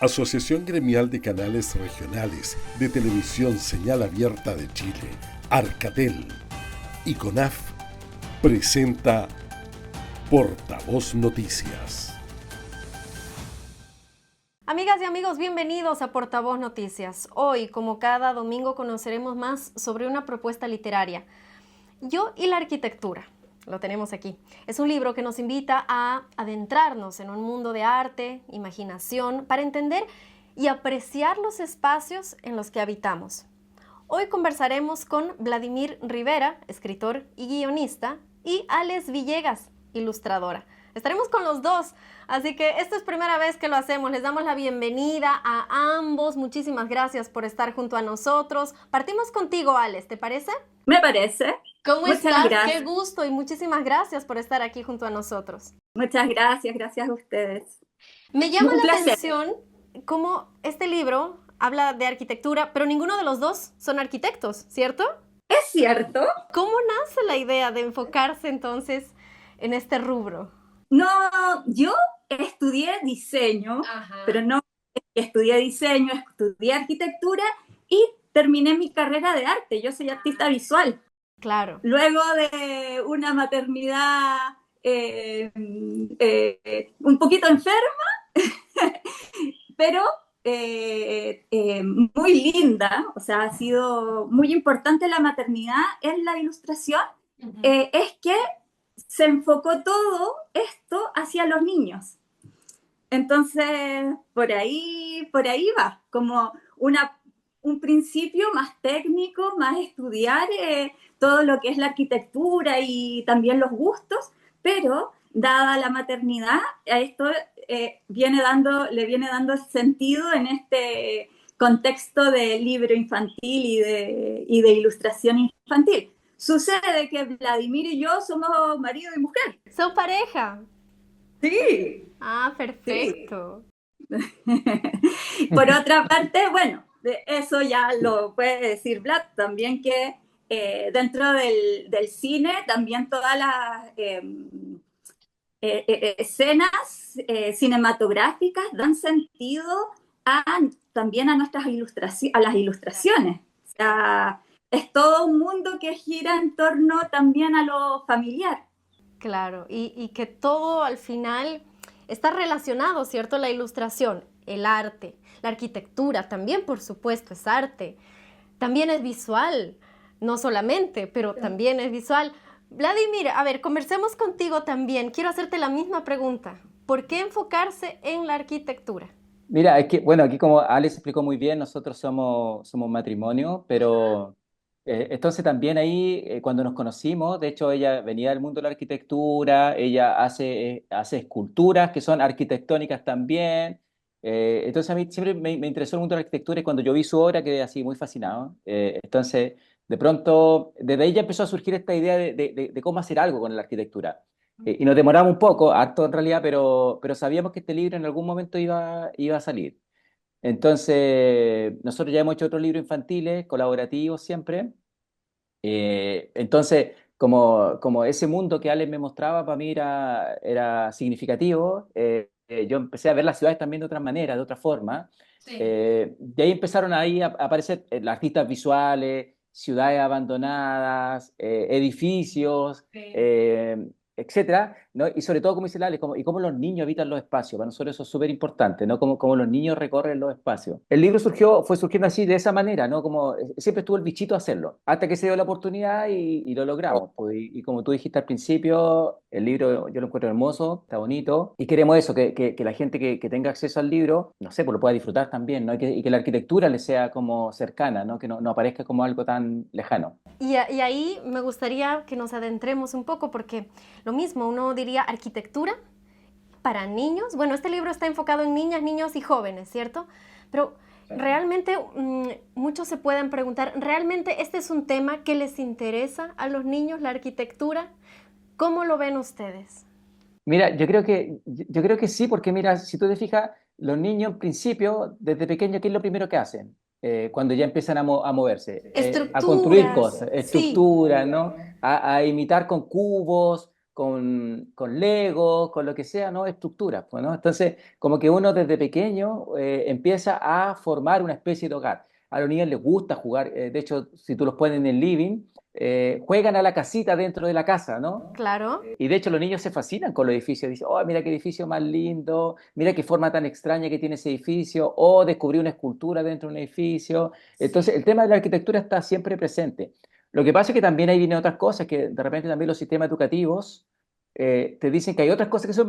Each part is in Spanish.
Asociación Gremial de Canales Regionales de Televisión Señal Abierta de Chile, Arcatel y CONAF presenta Portavoz Noticias. Amigas y amigos, bienvenidos a Portavoz Noticias. Hoy, como cada domingo, conoceremos más sobre una propuesta literaria. Yo y la arquitectura. Lo tenemos aquí. Es un libro que nos invita a adentrarnos en un mundo de arte, imaginación, para entender y apreciar los espacios en los que habitamos. Hoy conversaremos con Vladimir Rivera, escritor y guionista, y Ales Villegas, ilustradora. Estaremos con los dos, así que esta es primera vez que lo hacemos. Les damos la bienvenida a ambos. Muchísimas gracias por estar junto a nosotros. Partimos contigo, Ales, ¿te parece? Me parece. ¿Cómo Muchas estás? gracias. Qué gusto y muchísimas gracias por estar aquí junto a nosotros. Muchas gracias, gracias a ustedes. Me llama Un la placer. atención cómo este libro habla de arquitectura, pero ninguno de los dos son arquitectos, ¿cierto? ¿Es cierto? ¿Cómo nace la idea de enfocarse entonces en este rubro? No, yo estudié diseño, pero no estudié diseño, estudié arquitectura y terminé mi carrera de arte. Yo soy artista visual. Claro. Luego de una maternidad un poquito enferma, pero muy linda, o sea, ha sido muy importante la maternidad en la ilustración, es que se enfocó todo esto hacia los niños. Entonces, por ahí va, como un principio más técnico, más estudiar todo lo que es la arquitectura y también los gustos, pero dada la maternidad, a esto le viene dando sentido en este contexto de libro infantil y de ilustración infantil. Sucede que Vladimir y yo somos marido y mujer. ¿Son pareja? Sí. Ah, perfecto. Sí. Por otra parte, bueno, eso ya lo puede decir Vlad, también que dentro del cine, también todas las escenas cinematográficas dan sentido también a nuestras a las ilustraciones. O sea, es todo un mundo que gira en torno también a lo familiar. Claro, y que todo al final está relacionado, ¿cierto? La ilustración, el arte, la arquitectura también, por supuesto, es arte. También es visual, no solamente, pero también es visual. Vladimir, a ver, conversemos contigo también. Quiero hacerte la misma pregunta. ¿Por qué enfocarse en la arquitectura? Mira, es que, bueno, aquí como Alex explicó muy bien, nosotros somos matrimonio, pero entonces también ahí, cuando nos conocimos, de hecho ella venía del mundo de la arquitectura, ella hace esculturas que son arquitectónicas también, entonces a mí siempre me interesó el mundo de la arquitectura y cuando yo vi su obra quedé así muy fascinado, entonces de pronto desde ahí ya empezó a surgir esta idea de cómo hacer algo con la arquitectura. Y nos demoramos un poco, harto en realidad, pero sabíamos que este libro en algún momento iba a salir. Entonces, nosotros ya hemos hecho otros libros infantiles, colaborativos siempre. Entonces, como ese mundo que Alex me mostraba para mí era significativo, yo empecé a ver las ciudades también de otra manera, de otra forma. Sí. De ahí empezaron ahí a aparecer los artistas visuales, ciudades abandonadas, edificios, etcétera, ¿no? Y sobre todo, como dice Lale, y cómo los niños habitan los espacios. Para nosotros eso es súper importante, ¿no? Cómo los niños recorren los espacios. El libro fue surgiendo así, de esa manera, ¿no? Como siempre estuvo el bichito a hacerlo, hasta que se dio la oportunidad y lo logramos. Pues, y como tú dijiste al principio, el libro yo lo encuentro hermoso, está bonito, y queremos eso, que la gente que tenga acceso al libro, no sé, pues lo pueda disfrutar también, ¿no? Y que la arquitectura le sea como cercana, ¿no? Que no aparezca como algo tan lejano. Y ahí me gustaría que nos adentremos un poco porque lo mismo, uno diría arquitectura para niños. Bueno, este libro está enfocado en niñas, niños y jóvenes, ¿cierto? Pero realmente muchos se pueden preguntar, ¿realmente este es un tema que les interesa a los niños, la arquitectura? ¿Cómo lo ven ustedes? Mira, yo creo que sí, porque mira, si tú te fijas, los niños en principio, desde pequeños, ¿qué es lo primero que hacen? Cuando ya empiezan a moverse, a construir Estructuras, cosas, sí. estructuras, ¿no? A imitar con cubos, con Lego, con lo que sea, ¿no? Estructuras, pues, ¿no? Entonces, como que uno desde pequeño empieza a formar una especie de hogar. A los niños les gusta jugar, de hecho, si tú los pones en el living, juegan a la casita dentro de la casa, ¿no? Claro. Y de hecho los niños se fascinan con los edificios. Dicen, oh, mira qué edificio más lindo, mira qué forma tan extraña que tiene ese edificio, o descubrí una escultura dentro de un edificio. Entonces el tema de la arquitectura está siempre presente. Lo que pasa es que también ahí vienen otras cosas, que de repente también los sistemas educativos te dicen que hay otras cosas que son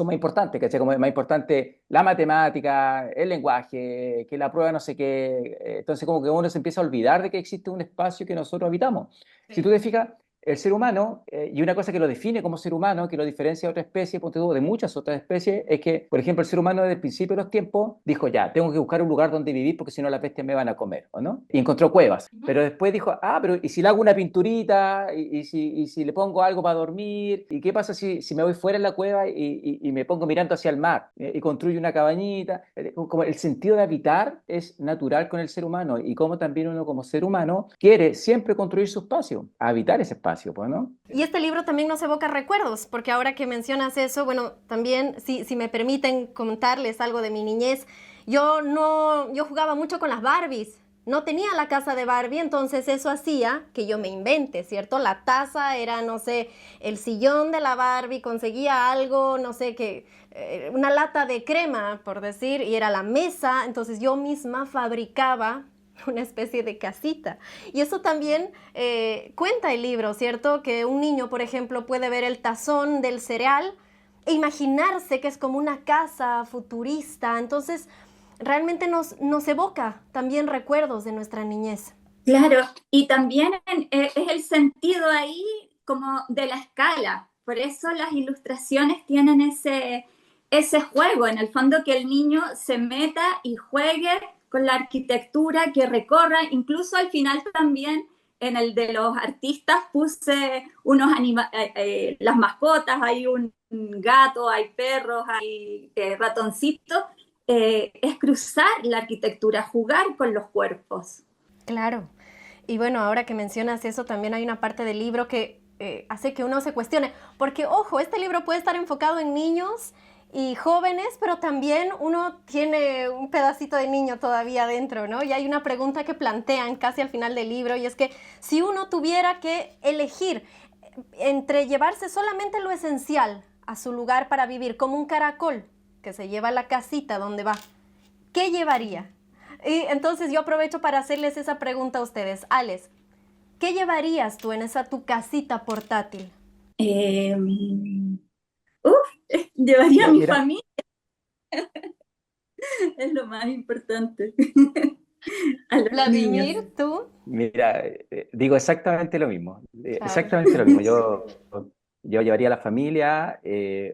más importantes, ¿cachai? Como es más importante la matemática, el lenguaje, que la prueba no sé qué. Entonces como que uno se empieza a olvidar de que existe un espacio que nosotros habitamos. Si tú te fijas, el ser humano, y una cosa que lo define como ser humano, que lo diferencia de otra especie, ponte tú, de muchas otras especies, es que, por ejemplo, el ser humano desde el principio de los tiempos dijo, ya, tengo que buscar un lugar donde vivir porque si no las bestias me van a comer, ¿o no? Y encontró cuevas. Pero después dijo, ah, pero ¿y si le hago una pinturita? ¿Y si le pongo algo para dormir? ¿Y qué pasa si me voy fuera de la cueva y me pongo mirando hacia el mar? Y construyo una cabañita. Como el sentido de habitar es natural con el ser humano y como también uno como ser humano quiere siempre construir su espacio, habitar ese espacio. Pues, ¿no? Y este libro también nos evoca recuerdos, porque ahora que mencionas eso, bueno, también, si me permiten contarles algo de mi niñez, yo jugaba mucho con las Barbies. No tenía la casa de Barbie, entonces eso hacía que yo me invente, ¿cierto? La taza era, no sé, el sillón de la Barbie, conseguía algo, no sé, una lata de crema, por decir, y era la mesa, entonces yo misma fabricaba una especie de casita. Y eso también cuenta el libro, ¿cierto? Que un niño, por ejemplo, puede ver el tazón del cereal e imaginarse que es como una casa futurista. Entonces, realmente nos evoca también recuerdos de nuestra niñez. Claro, y también es el sentido ahí como de la escala. Por eso las ilustraciones tienen ese juego, en el fondo que el niño se meta y juegue con la arquitectura, que recorra, incluso al final también en el de los artistas puse las mascotas, hay un gato, hay perros, hay ratoncitos, es cruzar la arquitectura, jugar con los cuerpos. Claro, y bueno, ahora que mencionas eso, también hay una parte del libro que hace que uno se cuestione, porque ojo, este libro puede estar enfocado en niños y jóvenes, pero también uno tiene un pedacito de niño todavía dentro, ¿no? Y hay una pregunta que plantean casi al final del libro, y es que si uno tuviera que elegir entre llevarse solamente lo esencial a su lugar para vivir, como un caracol que se lleva a la casita donde va, ¿qué llevaría? Y entonces yo aprovecho para hacerles esa pregunta a ustedes. Alex, ¿qué llevarías tú en esa tu casita portátil? Llevaría a mi Mira, familia, es lo más importante. A los niños. Vladimir, ¿tú? mira, digo exactamente lo mismo, Claro. exactamente lo mismo. Yo llevaría a la familia,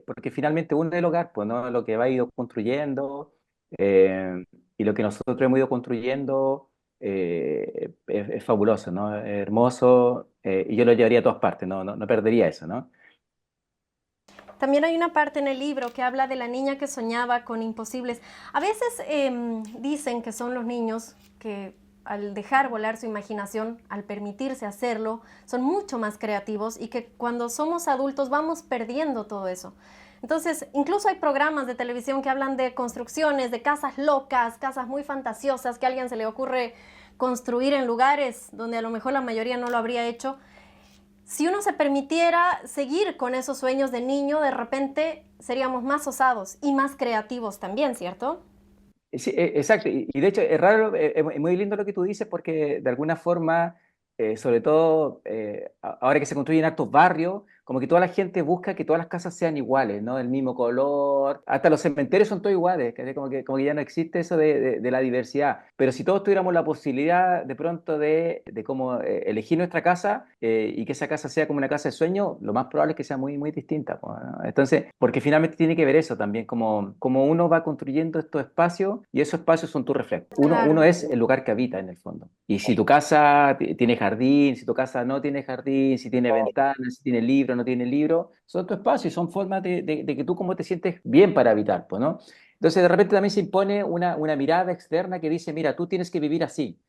porque finalmente uno es el hogar, pues, ¿no? Lo que va ido construyendo, eh, y lo que nosotros hemos ido construyendo es fabuloso, ¿no? Es hermoso, y yo lo llevaría a todas partes, no perdería eso, ¿no? También hay una parte en el libro que habla de la niña que soñaba con imposibles. A veces dicen que son los niños que al dejar volar su imaginación, al permitirse hacerlo, son mucho más creativos y que cuando somos adultos vamos perdiendo todo eso. Entonces, incluso hay programas de televisión que hablan de construcciones, de casas locas, casas muy fantasiosas que a alguien se le ocurre construir en lugares donde a lo mejor la mayoría no lo habría hecho. Si uno se permitiera seguir con esos sueños de niño, de repente seríamos más osados y más creativos también, ¿cierto? Sí, exacto. Y de hecho es raro, es muy lindo lo que tú dices porque de alguna forma, sobre todo ahora que se construyen hartos barrios, como que toda la gente busca que todas las casas sean iguales, ¿no? Del mismo color. Hasta los cementerios son todos iguales, ¿cachai? Como que ya no existe eso de la diversidad. Pero si todos tuviéramos la posibilidad de pronto de cómo elegir nuestra casa, y que esa casa sea como una casa de sueño, lo más probable es que sea muy, muy distinta, pues, ¿no? Entonces, porque finalmente tiene que ver eso también, como uno va construyendo estos espacios y esos espacios son tu reflejo. Uno Claro. es el lugar que habita en el fondo. Y si tu casa tiene jardín, si tu casa no tiene jardín, si tiene ventanas, si tiene libro, no tiene libro, son tu espacio y son formas de que tú como te sientes bien para habitar, pues, ¿no? Entonces de repente también se impone una mirada externa que dice, mira, tú tienes que vivir así.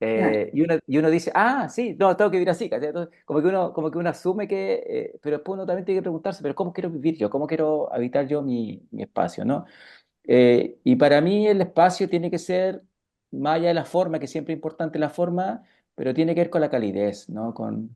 Claro. Y uno dice, ah, sí, no, tengo que vivir así, ¿cachai? Entonces, como que uno asume que, pero después uno también tiene que preguntarse, pero ¿cómo quiero vivir yo? ¿Cómo quiero habitar yo mi espacio, ¿no? Y para mí el espacio tiene que ser, más allá de la forma, que siempre es importante la forma, pero tiene que ver con la calidez, ¿no? Con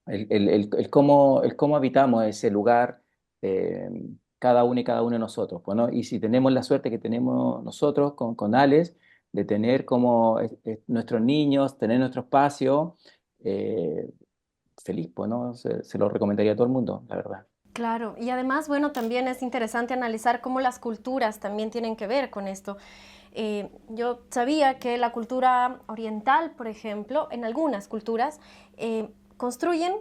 el cómo habitamos ese lugar, eh, cada uno y cada uno de nosotros, pues, ¿no? Y si tenemos la suerte que tenemos nosotros con Alex, de tener como nuestros niños, tener nuestro espacio, eh, feliz, pues, ¿no? Se lo recomendaría a todo el mundo, la verdad. Claro, y además, bueno, también es interesante analizar cómo las culturas también tienen que ver con esto. Yo sabía que la cultura oriental, por ejemplo, en algunas culturas, construyen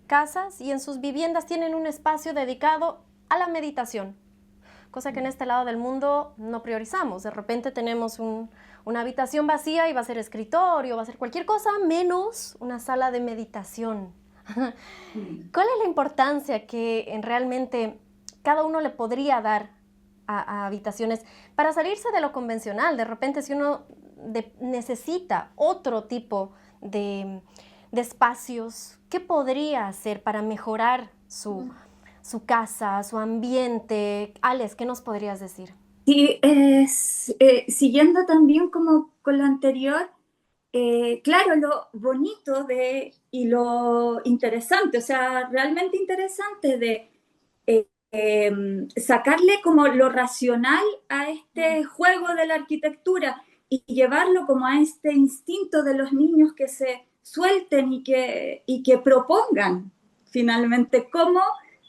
casas y en sus viviendas tienen un espacio dedicado a la meditación, cosa que en este lado del mundo no priorizamos. De repente tenemos una habitación vacía y va a ser escritorio, va a ser cualquier cosa menos una sala de meditación. ¿Cuál es la importancia que realmente cada uno le podría dar a habitaciones para salirse de lo convencional? De repente, si uno necesita otro tipo de espacios, ¿qué podría hacer para mejorar su casa, su ambiente? Alex, ¿qué nos podrías decir? Sí, siguiendo también como con lo anterior, claro, lo bonito y lo interesante, o sea, realmente interesante de sacarle como lo racional a este juego de la arquitectura y llevarlo como a este instinto de los niños que se suelten y que propongan finalmente cómo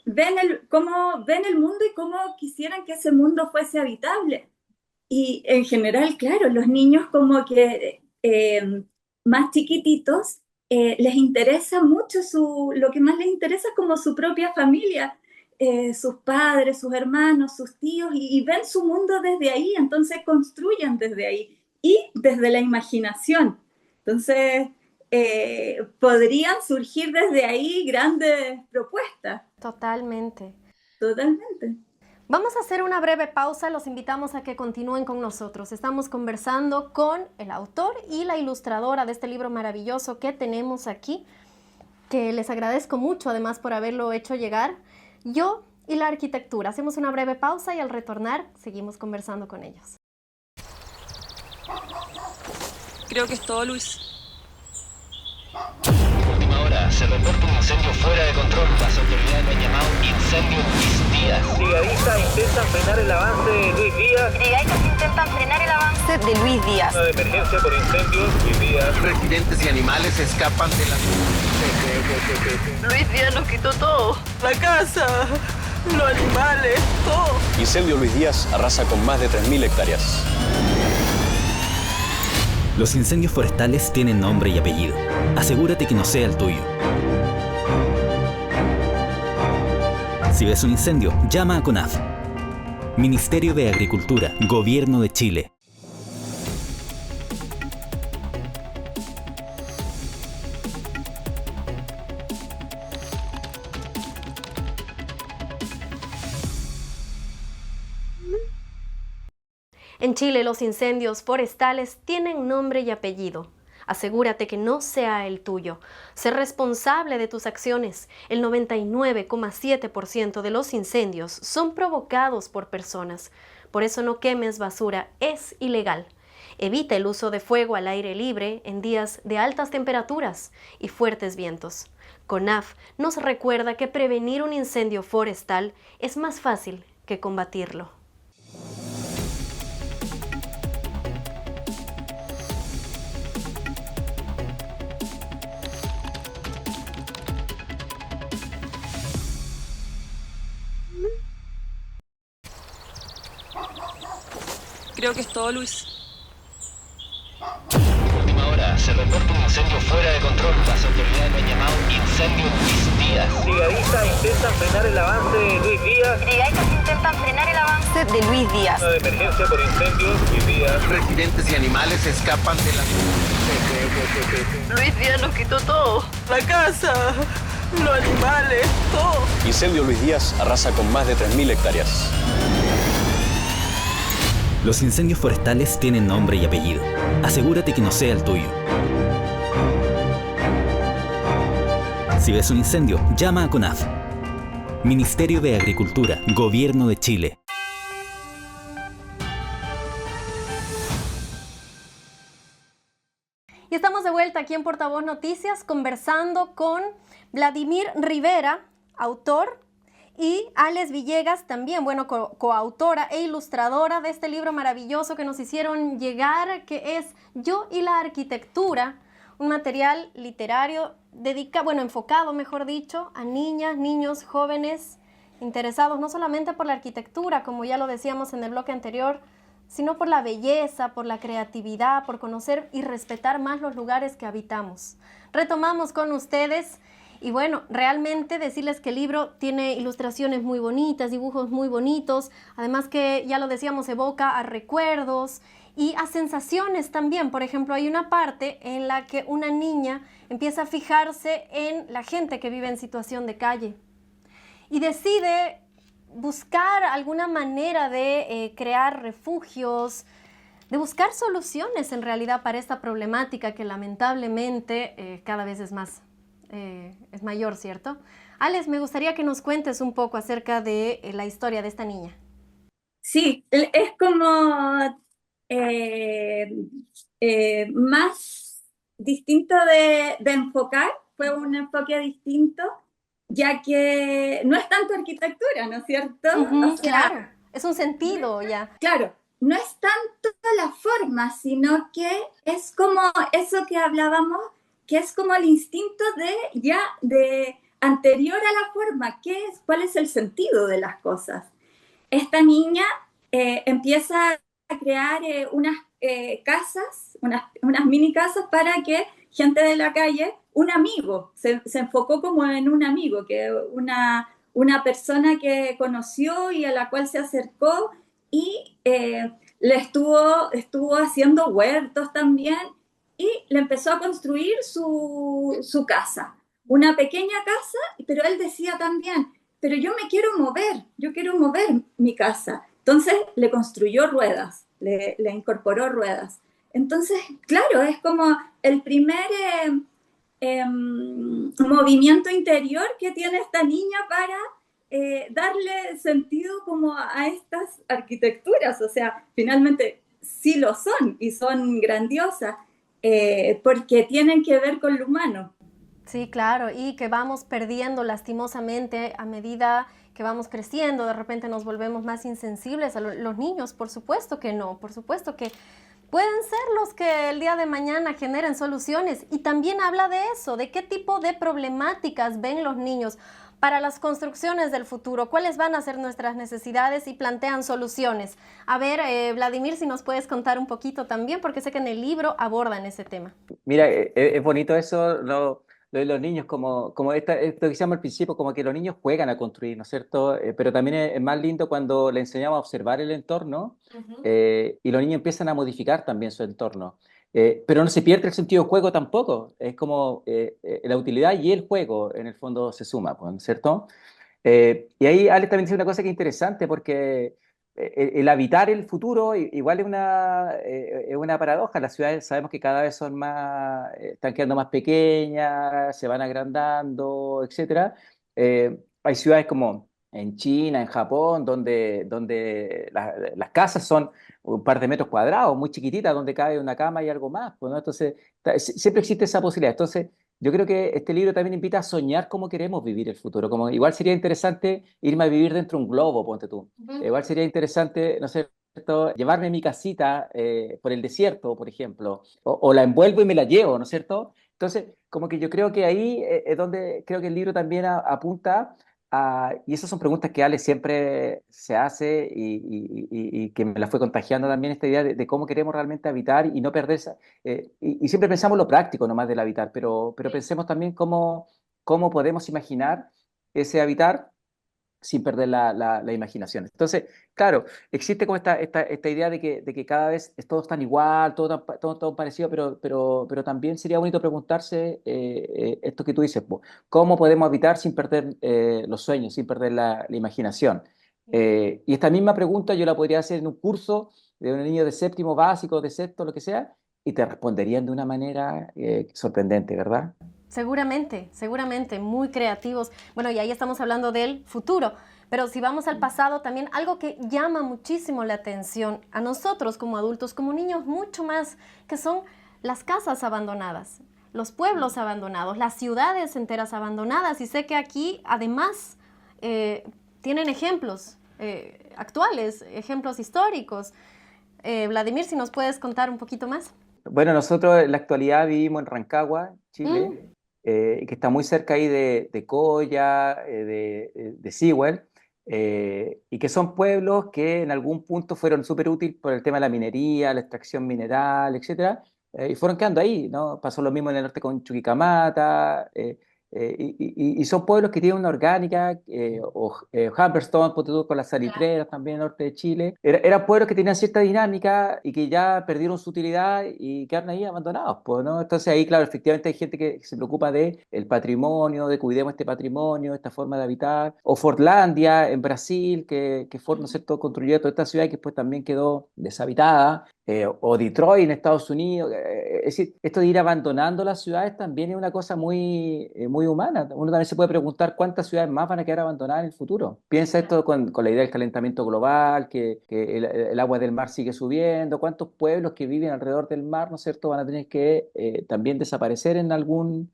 ven el mundo y cómo quisieran que ese mundo fuese habitable. Y en general, claro, los niños como que más chiquititos les interesa mucho lo que más les interesa es como su propia familia, sus padres, sus hermanos, sus tíos, y ven su mundo desde ahí, entonces construyen desde ahí y desde la imaginación. Entonces, podrían surgir desde ahí grandes propuestas. Totalmente. Totalmente. Vamos a hacer una breve pausa, los invitamos a que continúen con nosotros. Estamos conversando con el autor y la ilustradora de este libro maravilloso que tenemos aquí, que les agradezco mucho además por haberlo hecho llegar. Yo y la arquitectura. Hacemos una breve pausa y al retornar seguimos conversando con ellos. Creo que es todo, Luis. Última hora, se reporta un incendio fuera de control. Las autoridades lo han llamado incendio Luis Díaz. Brigadistas intentan frenar el avance de Luis Díaz. Brigadistas intentan frenar el avance de Luis Díaz. Una de emergencia por incendios, Luis Díaz. Residentes y animales escapan de la... Luis Díaz nos quitó todo. La casa, los animales, todo. Incendio Luis Díaz arrasa con más de 3.000 hectáreas. Los incendios forestales tienen nombre y apellido. Asegúrate que no sea el tuyo. Si ves un incendio, llama a CONAF. Ministerio de Agricultura, Gobierno de Chile. En Chile, los incendios forestales tienen nombre y apellido. Asegúrate que no sea el tuyo. Sé responsable de tus acciones. El 99,7% de los incendios son provocados por personas. Por eso no quemes basura, es ilegal. Evita el uso de fuego al aire libre en días de altas temperaturas y fuertes vientos. CONAF nos recuerda que prevenir un incendio forestal es más fácil que combatirlo. Creo que es todo, Luis. Última hora, se reporta un incendio fuera de control. Las autoridades lo han llamado incendio Luis Díaz. Brigadistas intentan frenar el avance de Luis Díaz. Brigadistas intentan frenar el avance de Luis Díaz. Una de emergencia por incendios, Luis Díaz. Residentes y animales escapan de la... Luis Díaz nos quitó todo. La casa, los animales, todo. Incendio Luis Díaz arrasa con más de 3.000 hectáreas. Los incendios forestales tienen nombre y apellido. Asegúrate que no sea el tuyo. Si ves un incendio, llama a CONAF. Ministerio de Agricultura, Gobierno de Chile. Y estamos de vuelta aquí en Portavoz Noticias conversando con Vladimir Rivera, autor, y Alex Villegas también, bueno, coautora e ilustradora de este libro maravilloso que nos hicieron llegar, que es Yo y la Arquitectura, un material literario enfocado, mejor dicho, a niñas, niños, jóvenes interesados no solamente por la arquitectura, como ya lo decíamos en el bloque anterior, sino por la belleza, por la creatividad, por conocer y respetar más los lugares que habitamos. Retomamos con ustedes y bueno, realmente decirles que el libro tiene ilustraciones muy bonitas, dibujos muy bonitos, además que ya lo decíamos, evoca a recuerdos y a sensaciones también. Por ejemplo, hay una parte en la que una niña empieza a fijarse en la gente que vive en situación de calle y decide buscar alguna manera de crear refugios, de buscar soluciones en realidad para esta problemática que lamentablemente cada vez es mayor, ¿cierto? Alex, me gustaría que nos cuentes un poco acerca de la historia de esta niña. Sí, es como más distinto de enfocar, fue un enfoque distinto, ya que no es tanto arquitectura, ¿no es cierto? O sea, claro, es un sentido ya. Claro, no es tanto la forma, sino que es como eso que hablábamos, que es como el instinto de anterior a la forma, ¿cuál es el sentido de las cosas? Esta niña empieza a crear unas casas, unas mini casas para que gente de la calle, un amigo, se enfocó como en un amigo, que una persona que conoció y a la cual se acercó y le estuvo haciendo huertos también y le empezó a construir su casa, una pequeña casa, pero él decía también, pero yo quiero mover mi casa. Entonces le construyó ruedas, le incorporó ruedas. Entonces, claro, es como el primer movimiento interior que tiene esta niña para darle sentido como a estas arquitecturas. O sea, finalmente sí lo son y son grandiosas porque tienen que ver con lo humano. Sí, claro, y que vamos perdiendo lastimosamente a medida que vamos creciendo, de repente nos volvemos más insensibles a los niños, por supuesto que no, por supuesto que pueden ser los que el día de mañana generen soluciones. Y también habla de eso, de qué tipo de problemáticas ven los niños para las construcciones del futuro, cuáles van a ser nuestras necesidades y plantean soluciones. A ver, Vladimir, si nos puedes contar un poquito también, porque sé que en el libro abordan ese tema. Mira, es bonito eso, lo de los niños, como esto que decíamos al principio, como que los niños juegan a construir, ¿no es cierto? Pero también es más lindo cuando le enseñamos a observar el entorno y los niños empiezan a modificar también su entorno. Pero no se pierde el sentido de juego tampoco, es como la utilidad y el juego en el fondo se suma, ¿no es cierto? Y ahí Alex también dice una cosa que es interesante porque el habitar el futuro igual es una paradoja. Las ciudades sabemos que cada vez son más, están quedando más pequeñas, se van agrandando, etcétera. Hay ciudades como en China, en Japón, donde las casas son un par de metros cuadrados, muy chiquititas, donde cabe una cama y algo más, pues, ¿no? Entonces, siempre existe esa posibilidad. Entonces, yo creo que este libro también invita a soñar cómo queremos vivir el futuro. Como, igual sería interesante irme a vivir dentro de un globo, ponte tú. Igual sería interesante, no sé, llevarme mi casita por el desierto, por ejemplo, o la envuelvo y me la llevo, ¿no es cierto? Entonces, como que yo creo que ahí es donde creo que el libro también apunta y esas son preguntas que Ale siempre se hace y que me la fue contagiando también esta idea de cómo queremos realmente habitar y no perder esa. Y siempre pensamos lo práctico nomás del habitar, pero pensemos también cómo podemos imaginar ese habitar sin perder la imaginación. Entonces, claro, existe como esta idea de que cada vez todo es tan igual, todo parecido, pero también sería bonito preguntarse esto que tú dices, ¿cómo podemos habitar sin perder los sueños, sin perder la imaginación? Y esta misma pregunta yo la podría hacer en un curso de un niño de séptimo básico, de sexto, lo que sea, y te responderían de una manera sorprendente, ¿verdad? Seguramente, seguramente, muy creativos. Bueno, y ahí estamos hablando del futuro, pero si vamos al pasado, también algo que llama muchísimo la atención a nosotros como adultos, como niños, mucho más, que son las casas abandonadas, los pueblos abandonados, las ciudades enteras abandonadas. Y sé que aquí, además, tienen ejemplos actuales, ejemplos históricos. Vladimir, si nos puedes contar un poquito más. Bueno, nosotros en la actualidad vivimos en Rancagua, Chile, que está muy cerca ahí de Coya, de Sewell, y que son pueblos que en algún punto fueron súper útiles por el tema de la minería, la extracción mineral, etcétera, y fueron quedando ahí, ¿no? Pasó lo mismo en el norte con Chuquicamata, y son pueblos que tienen una orgánica, Humberstone, ponte tú, con las salitreras también en el norte de Chile. Eran pueblos que tenían cierta dinámica y que ya perdieron su utilidad y quedaron ahí abandonados, pues, ¿no? Entonces ahí, claro, efectivamente hay gente que se preocupa de el patrimonio, de cuidemos este patrimonio, esta forma de habitar. O Fortlandia en Brasil, que Ford, ¿no es cierto?, construyó toda esta ciudad que después también quedó deshabitada. O Detroit en Estados Unidos. Es decir, esto de ir abandonando las ciudades también es una cosa muy humana. Uno también se puede preguntar cuántas ciudades más van a quedar abandonadas en el futuro. Piensa esto con la idea del calentamiento global, que el agua del mar sigue subiendo, cuántos pueblos que viven alrededor del mar, ¿no es cierto?, van a tener que también desaparecer en algún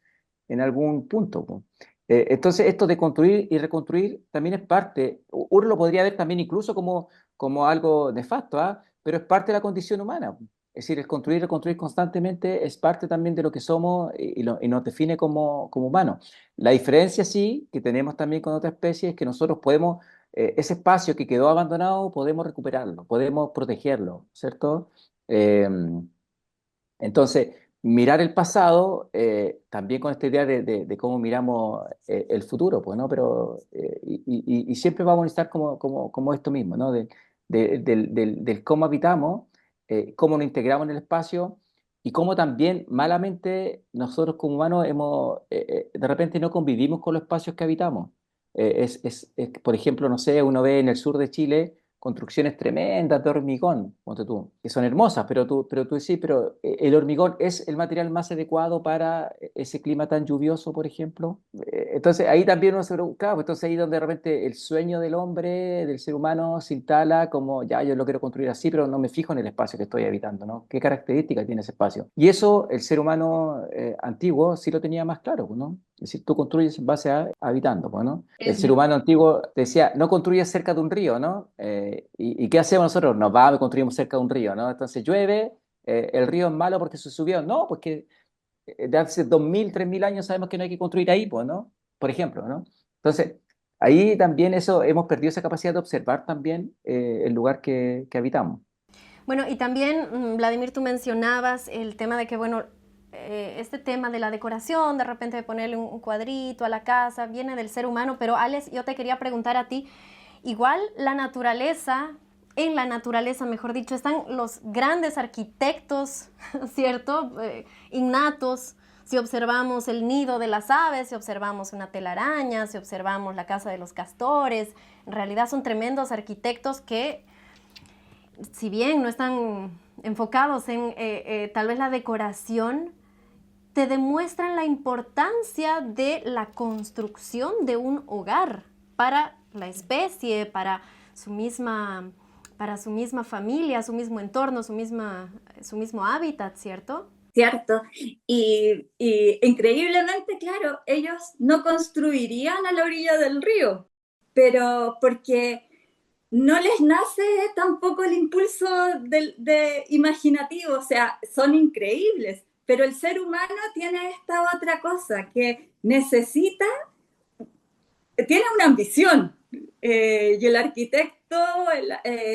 punto, po. Entonces, esto de construir y reconstruir también es parte, uno lo podría ver también incluso como algo nefasto, ¿ah? Pero es parte de la condición humana. Es decir, el construir y reconstruir constantemente es parte también de lo que somos y nos define como humanos. La diferencia, sí, que tenemos también con otras especies es que nosotros podemos, ese espacio que quedó abandonado, podemos recuperarlo, podemos protegerlo, ¿cierto? Eh, entonces, mirar el pasado, también con esta idea de cómo miramos el futuro, pues, ¿no? Pero, y siempre vamos a estar como esto mismo, ¿no? Del cómo habitamos, cómo nos integramos en el espacio y cómo también malamente nosotros como humanos de repente no convivimos con los espacios que habitamos. Por ejemplo, no sé, uno ve en el sur de Chile construcciones tremendas de hormigón, ponte tú, que son hermosas, pero tú decís, pero ¿el hormigón es el material más adecuado para ese clima tan lluvioso, por ejemplo? Entonces ahí también uno se pregunta, claro, pues entonces ahí donde de repente el sueño del hombre, del ser humano, se instala como, ya, yo lo quiero construir así, pero no me fijo en el espacio que estoy habitando, ¿no? ¿Qué características tiene ese espacio? Y eso el ser humano antiguo sí lo tenía más claro, ¿no? Es decir, tú construyes en base a habitando, pues, ¿no? El ser humano antiguo decía, no construyas cerca de un río, ¿no? ¿Y qué hacemos nosotros? Nos vamos y construimos cerca de un río, ¿no? Entonces llueve, el río es malo porque se subió. No, pues que de hace 2000, 3000 años sabemos que no hay que construir ahí, pues, ¿no? Por ejemplo, ¿no? Entonces, ahí también eso, hemos perdido esa capacidad de observar también el lugar que habitamos. Bueno, y también, Vladimir, tú mencionabas el tema de que, bueno, este tema de la decoración, de repente ponerle un cuadrito a la casa, viene del ser humano, pero Alex, yo te quería preguntar a ti, igual en la naturaleza, mejor dicho, están los grandes arquitectos, ¿cierto? Innatos. Si observamos el nido de las aves, si observamos una telaraña, si observamos la casa de los castores, en realidad son tremendos arquitectos que, si bien no están enfocados en tal vez la decoración, te demuestran la importancia de la construcción de un hogar para la especie, para su misma familia, su mismo entorno, su mismo hábitat, ¿cierto? Cierto. Y increíblemente, claro, ellos no construirían a la orilla del río, pero porque no les nace tampoco el impulso de imaginativo, o sea, son increíbles, pero el ser humano tiene esta otra cosa que necesita, tiene una ambición, y el arquitecto,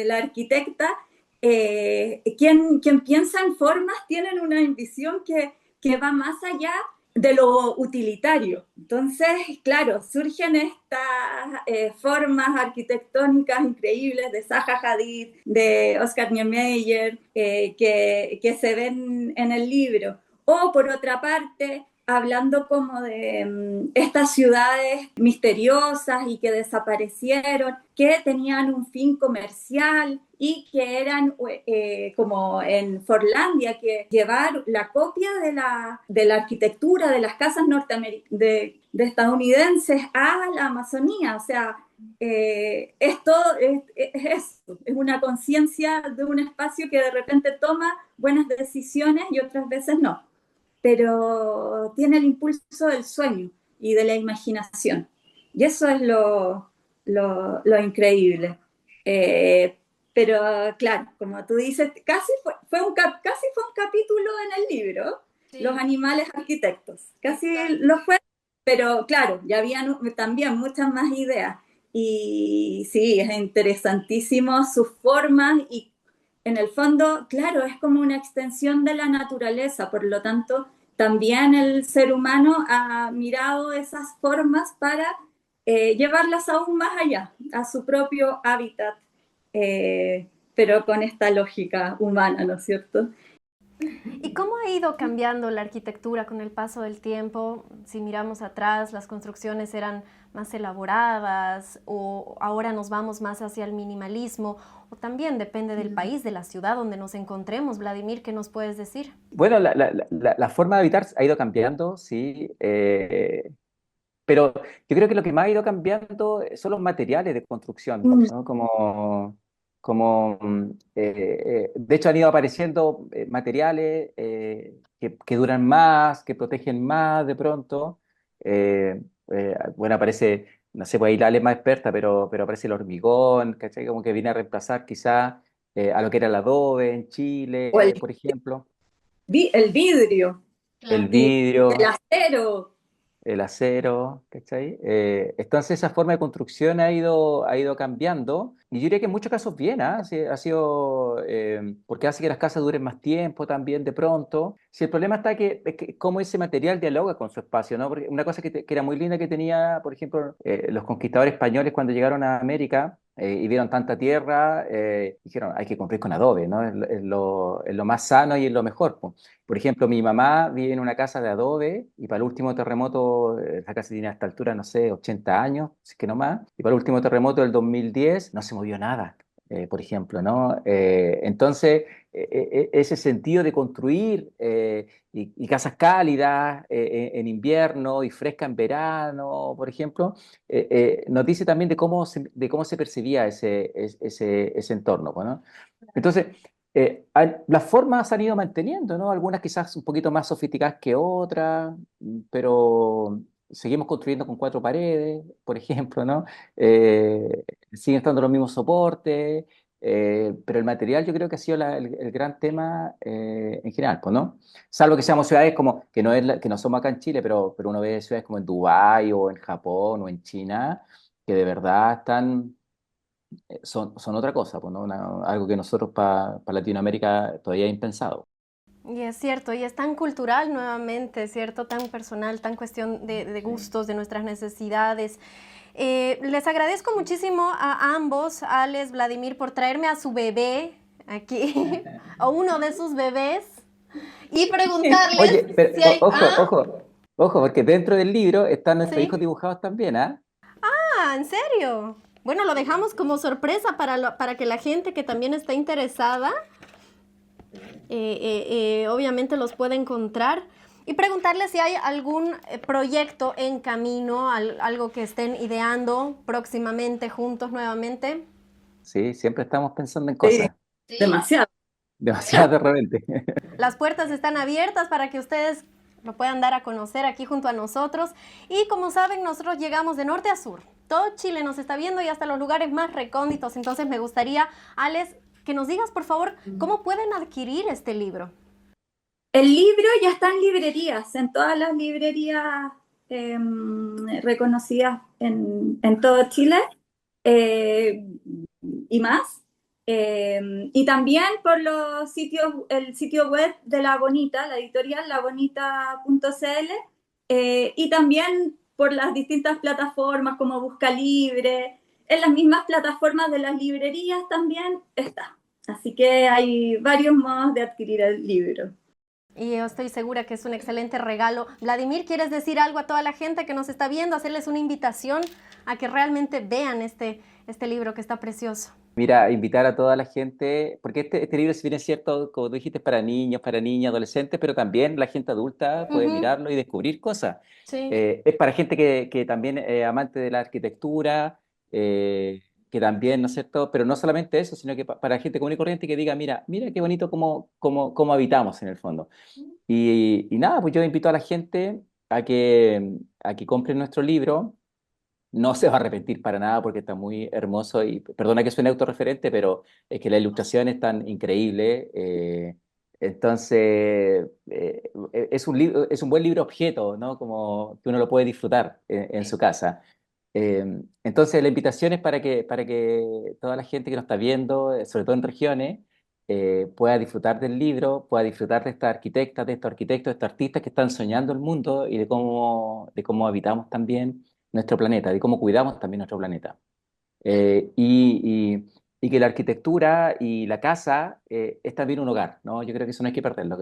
la arquitecta, quien piensa en formas, tienen una ambición que va más allá de lo utilitario. Entonces, claro, surgen estas formas arquitectónicas increíbles de Zaha Hadid, de Oscar Niemeyer, que se ven en el libro. O, por otra parte, hablando como de estas ciudades misteriosas y que desaparecieron, que tenían un fin comercial y que eran como en Forlandia, que llevar la copia de la arquitectura de las casas de estadounidenses a la Amazonía. O sea, esto es una conciencia de un espacio que de repente toma buenas decisiones y otras veces no, pero tiene el impulso del sueño y de la imaginación. Y eso es lo increíble. Pero claro, como tú dices, casi fue un capítulo en el libro, sí. Los animales arquitectos, casi lo fue, pero claro, ya habían también muchas más ideas. Y sí, es interesantísimo sus formas y en el fondo, claro, es como una extensión de la naturaleza, por lo tanto, también el ser humano ha mirado esas formas para llevarlas aún más allá, a su propio hábitat, pero con esta lógica humana, ¿no es cierto? ¿Y cómo ha ido cambiando la arquitectura con el paso del tiempo? Si miramos atrás, las construcciones eran más elaboradas o ahora nos vamos más hacia el minimalismo, o también depende del país, de la ciudad donde nos encontremos. Vladimir, ¿qué nos puedes decir? Bueno, la forma de habitar ha ido cambiando, sí, pero yo creo que lo que más ha ido cambiando son los materiales de construcción, ¿no? De hecho han ido apareciendo materiales que duran más, que protegen más de pronto. Bueno, aparece, no sé, pues ahí la Ale es más experta, pero aparece el hormigón, ¿cachai? Como que viene a reemplazar quizá a lo que era el adobe en Chile, por ejemplo. El vidrio. El vidrio. El acero. El acero, ¿cachai? Entonces esa forma de construcción ha ido cambiando y yo diría que en muchos casos bien, ¿ah? Sí, ha sido, porque hace que las casas duren más tiempo también de pronto. Si el problema está es que cómo ese material dialoga con su espacio, ¿no? Porque una cosa que era muy linda que tenía, por ejemplo, los conquistadores españoles cuando llegaron a América y vieron tanta tierra, dijeron, hay que construir con adobe, ¿no? Es lo más sano y es lo mejor, pues. Por ejemplo, mi mamá vive en una casa de adobe y para el último terremoto, la casa tiene a esta altura, no sé, 80 años, si es que no más, y para el último terremoto del 2010 no se movió nada, por ejemplo, ¿no? Entonces, ese sentido de construir y casas cálidas en invierno y fresca en verano, por ejemplo, nos dice también de cómo se percibía ese entorno, ¿no? Entonces, las formas se han ido manteniendo, ¿no? Algunas quizás un poquito más sofisticadas que otras, pero seguimos construyendo con 4 paredes, por ejemplo, ¿no? Siguen estando los mismos soportes, pero el material yo creo que ha sido el gran tema en general, pues, ¿no? Salvo que seamos ciudades como, que no somos acá en Chile, pero uno ve ciudades como en Dubái o en Japón o en China, que de verdad son otra cosa, pues, ¿no? Algo que nosotros para Latinoamérica todavía es impensado. Y es cierto, y es tan cultural nuevamente, ¿cierto? Tan personal, tan cuestión de gustos, de nuestras necesidades. Les agradezco muchísimo a ambos, Alex, Vladimir, por traerme a su bebé aquí, a uno de sus bebés, y preguntarles. Oye, pero, si hay... ojo, porque dentro del libro están nuestros ¿Sí? hijos dibujados también, ¿ah? Ah, ¿en serio? Bueno, lo dejamos como sorpresa para que la gente que también está interesada, obviamente los pueda encontrar. Y preguntarles si hay algún proyecto en camino, algo que estén ideando próximamente juntos nuevamente. Sí, siempre estamos pensando en cosas. Sí. Demasiado. Demasiado de repente. Las puertas están abiertas para que ustedes lo puedan dar a conocer aquí junto a nosotros. Y como saben, nosotros llegamos de norte a sur. Todo Chile nos está viendo y hasta los lugares más recónditos. Entonces me gustaría, Alex, que nos digas, por favor, cómo pueden adquirir este libro. El libro ya está en librerías, en todas las librerías reconocidas en todo Chile y más. Y también por el sitio web de La Bonita, la editorial labonita.cl, y también por las distintas plataformas como Busca Libre, en las mismas plataformas de las librerías también está. Así que hay varios modos de adquirir el libro. Y yo estoy segura que es un excelente regalo. Vladimir, ¿quieres decir algo a toda la gente que nos está viendo? Hacerles una invitación a que realmente vean este libro que está precioso. Mira, invitar a toda la gente, porque este libro, si bien es cierto, como tú dijiste, es para niños, para niñas, adolescentes, pero también la gente adulta puede mirarlo y descubrir cosas. Sí. Es para gente que también es amante de la arquitectura, que también, ¿no es cierto? Pero no solamente eso, sino que para gente común y corriente que diga, mira qué bonito cómo habitamos en el fondo. Y nada, pues yo invito a la gente a que compren nuestro libro. No se va a arrepentir para nada porque está muy hermoso y perdona que suene autorreferente, pero es que la ilustración es tan increíble. Entonces, es un buen libro objeto, ¿no? Como que uno lo puede disfrutar en su casa. Entonces, la invitación es para que toda la gente que nos está viendo, sobre todo en regiones, pueda disfrutar del libro, pueda disfrutar de estas arquitectas, de estos arquitectos, de estos artistas que están soñando el mundo y de cómo habitamos también nuestro planeta, de cómo cuidamos también nuestro planeta. Y que la arquitectura y la casa es también un hogar, ¿no? Yo creo que eso no hay que perderlo,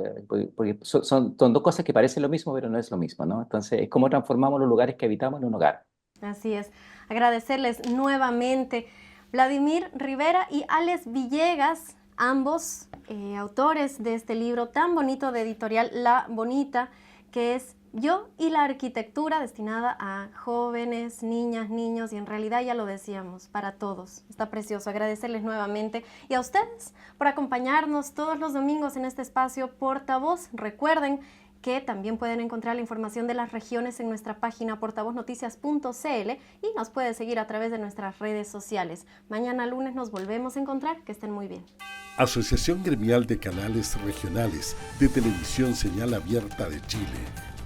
porque son dos cosas que parecen lo mismo, pero no es lo mismo, ¿no? Entonces, es cómo transformamos los lugares que habitamos en un hogar. Así es. Agradecerles nuevamente Vladimir Rivera y Alex Villegas, ambos autores de este libro tan bonito de editorial La Bonita, que es Yo y la arquitectura, destinada a jóvenes, niñas, niños y en realidad ya lo decíamos, para todos. Está precioso. Agradecerles nuevamente y a ustedes por acompañarnos todos los domingos en este espacio Portavoz. Recuerden que también pueden encontrar la información de las regiones en nuestra página portavoznoticias.cl y nos puede seguir a través de nuestras redes sociales. Mañana lunes nos volvemos a encontrar. Que estén muy bien. Asociación Gremial de Canales Regionales de Televisión Señal Abierta de Chile,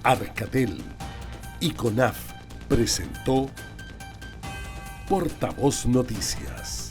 Arcatel y CONAF presentó Portavoz Noticias.